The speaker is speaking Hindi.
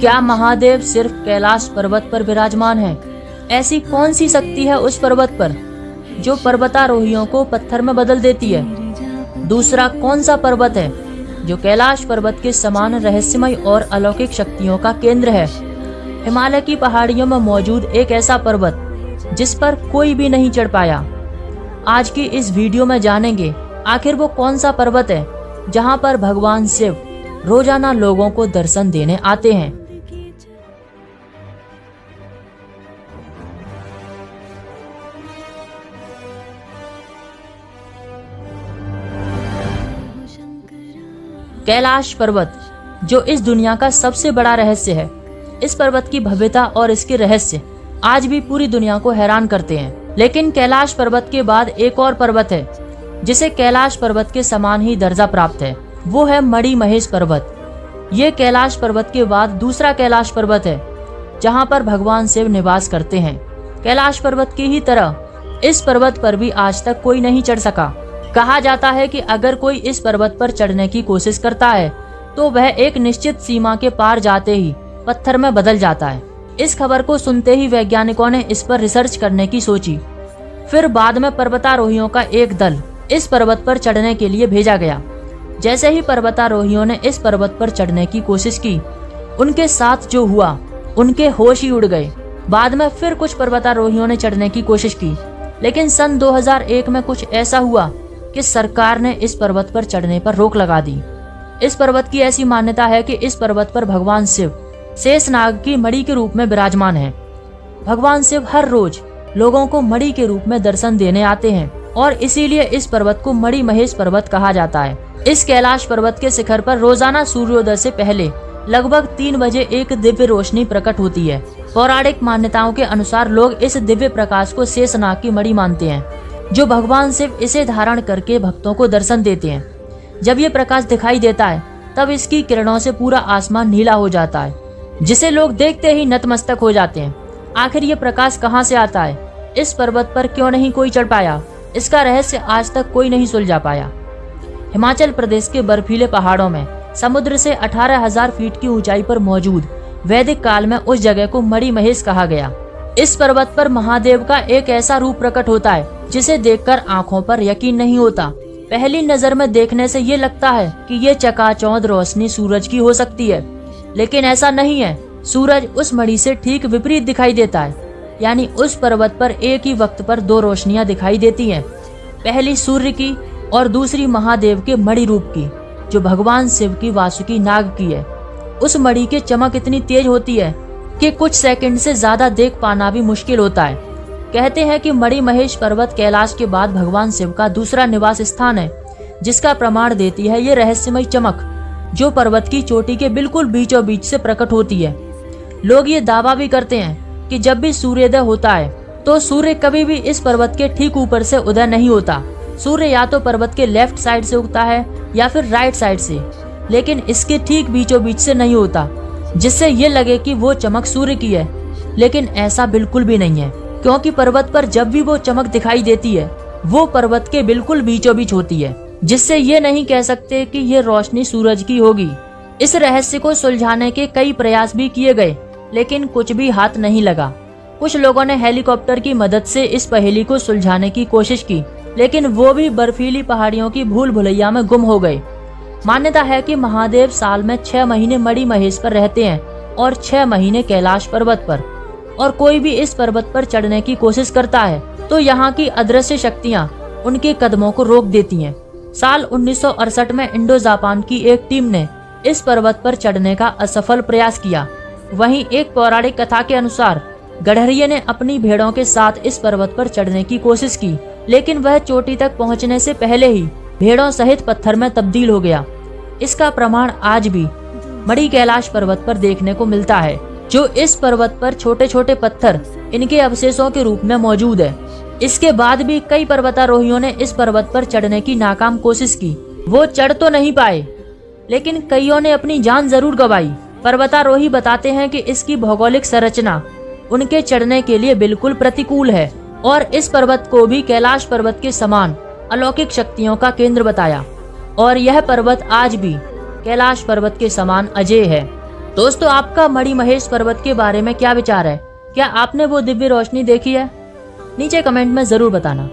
क्या महादेव सिर्फ कैलाश पर्वत पर विराजमान है? ऐसी कौन सी शक्ति है उस पर्वत पर जो पर्वतारोहियों को पत्थर में बदल देती है? दूसरा कौन सा पर्वत है जो कैलाश पर्वत के समान रहस्यमय और अलौकिक शक्तियों का केंद्र है? हिमालय की पहाड़ियों में मौजूद एक ऐसा पर्वत जिस पर कोई भी नहीं चढ़ पाया। आज की इस वीडियो में जानेंगे आखिर वो कौन सा पर्वत है जहां पर भगवान शिव रोजाना लोगों को दर्शन देने आते हैं। कैलाश पर्वत जो इस दुनिया का सबसे बड़ा रहस्य है। इस पर्वत की भव्यता और इसके रहस्य आज भी पूरी दुनिया को हैरान करते हैं। लेकिन कैलाश पर्वत के बाद एक और पर्वत है जिसे कैलाश पर्वत के समान ही दर्जा प्राप्त है। वो है मणिमहेश पर्वत। ये कैलाश पर्वत के बाद दूसरा कैलाश पर्वत है जहाँ पर भगवान शिव निवास करते हैं। कैलाश पर्वत की ही तरह इस पर्वत पर भी आज तक कोई नहीं चढ़ सका। कहा जाता है कि अगर कोई इस पर्वत पर चढ़ने की कोशिश करता है तो वह एक निश्चित सीमा के पार जाते ही पत्थर में बदल जाता है। इस खबर को सुनते ही वैज्ञानिकों ने इस पर रिसर्च करने की सोची। फिर बाद में पर्वतारोहियों का एक दल इस पर्वत पर चढ़ने के लिए भेजा गया। जैसे ही पर्वतारोहियों ने इस पर्वत पर चढ़ने की कोशिश की, उनके साथ जो हुआ उनके होश ही उड़ गए। बाद में फिर कुछ पर्वतारोहियों ने चढ़ने की कोशिश की, लेकिन सन 2001 में कुछ ऐसा हुआ कि सरकार ने इस पर्वत पर चढ़ने पर रोक लगा दी। इस पर्वत की ऐसी मान्यता है कि इस पर्वत पर भगवान शिव शेषनाग की मणि के रूप में विराजमान है। भगवान शिव हर रोज लोगों को मणि के रूप में दर्शन देने आते हैं और इसीलिए इस पर्वत को मणिमहेश पर्वत कहा जाता है। इस कैलाश पर्वत के शिखर पर रोजाना सूर्योदय से पहले लगभग 3 बजे एक दिव्य रोशनी प्रकट होती है। पौराणिक मान्यताओं के अनुसार लोग इस दिव्य प्रकाश को शेषनाग की मणि मानते हैं, जो भगवान शिव इसे धारण करके भक्तों को दर्शन देते हैं। जब ये प्रकाश दिखाई देता है तब इसकी किरणों से पूरा आसमान नीला हो जाता है, जिसे लोग देखते ही नतमस्तक हो जाते हैं। आखिर ये प्रकाश कहाँ से आता है? इस पर्वत पर क्यों नहीं कोई चढ़ पाया? इसका रहस्य आज तक कोई नहीं सुलझा पाया। हिमाचल प्रदेश के बर्फीले पहाड़ों में समुद्र से 18,000 फीट की ऊंचाई पर मौजूद वैदिक काल में उस जगह को मणिमहेश कहा गया। इस पर्वत पर महादेव का एक ऐसा रूप प्रकट होता है जिसे देखकर आंखों पर यकीन नहीं होता। पहली नजर में देखने से ये लगता है कि ये चकाचौंध रोशनी सूरज की हो सकती है, लेकिन ऐसा नहीं है। सूरज उस मणि से ठीक विपरीत दिखाई देता है। यानी उस पर्वत पर एक ही वक्त पर 2 रोशनियां दिखाई देती हैं। पहली सूर्य की और दूसरी महादेव के मणि रूप की, जो भगवान शिव की वासुकी नाग की है। उस मणि की चमक इतनी तेज होती है कि कुछ सेकंड से ज्यादा देख पाना भी मुश्किल होता है। कहते हैं कि मणिमहेश पर्वत कैलाश के बाद भगवान शिव का दूसरा निवास स्थान है, जिसका प्रमाण देती है ये रहस्यमय चमक, जो पर्वत की चोटी के बिल्कुल बीचों बीच से प्रकट होती है। लोग ये दावा भी करते हैं कि जब भी सूर्योदय होता है तो सूर्य कभी भी इस पर्वत के ठीक ऊपर से उदय नहीं होता। सूर्य या तो पर्वत के लेफ्ट साइड से उगता है या फिर राइट साइड से, लेकिन इसके ठीक बीचों बीच से नहीं होता, जिससे ये लगे कि वो चमक सूर्य की है। लेकिन ऐसा बिल्कुल भी नहीं है, क्योंकि पर्वत पर जब भी वो चमक दिखाई देती है वो पर्वत के बिल्कुल बीचों बीच होती है, जिससे ये नहीं कह सकते कि ये रोशनी सूरज की होगी। इस रहस्य को सुलझाने के कई प्रयास भी किए गए, लेकिन कुछ भी हाथ नहीं लगा। कुछ लोगों ने हेलीकॉप्टर की मदद से इस पहेली को सुलझाने की कोशिश की, लेकिन वो भी बर्फीली पहाड़ियों की भूल भुलैया में गुम हो गए। मान्यता है कि महादेव साल में 6 महीने मणिमहेश पर रहते हैं और 6 महीने कैलाश पर्वत पर। और कोई भी इस पर्वत पर चढ़ने की कोशिश करता है तो यहाँ की अदृश्य शक्तियाँ उनके कदमों को रोक देती हैं। साल 1968 में इंडो जापान की एक टीम ने इस पर्वत पर चढ़ने का असफल प्रयास किया। वहीं एक पौराणिक कथा के अनुसार गडरिये ने अपनी भेड़ों के साथ इस पर्वत पर चढ़ने की कोशिश की, लेकिन वह चोटी तक पहुंचने से पहले ही भेड़ों सहित पत्थर में तब्दील हो गया। इसका प्रमाण आज भी मणि कैलाश पर्वत पर देखने को मिलता है, जो इस पर्वत पर छोटे छोटे पत्थर इनके अवशेषों के रूप में मौजूद है। इसके बाद भी कई पर्वतारोहियों ने इस पर्वत पर चढ़ने की नाकाम कोशिश की। वो चढ़ तो नहीं पाए, लेकिन कईयों ने अपनी जान जरूर गंवाई। पर्वतारोही बताते हैं कि इसकी भौगोलिक संरचना उनके चढ़ने के लिए बिल्कुल प्रतिकूल है और इस पर्वत को भी कैलाश पर्वत के समान अलौकिक शक्तियों का केंद्र बताया। और यह पर्वत आज भी कैलाश पर्वत के समान अजेय है। दोस्तों, आपका मणिमहेश पर्वत के बारे में क्या विचार है? क्या आपने वो दिव्य रोशनी देखी है? नीचे कमेंट में जरूर बताना।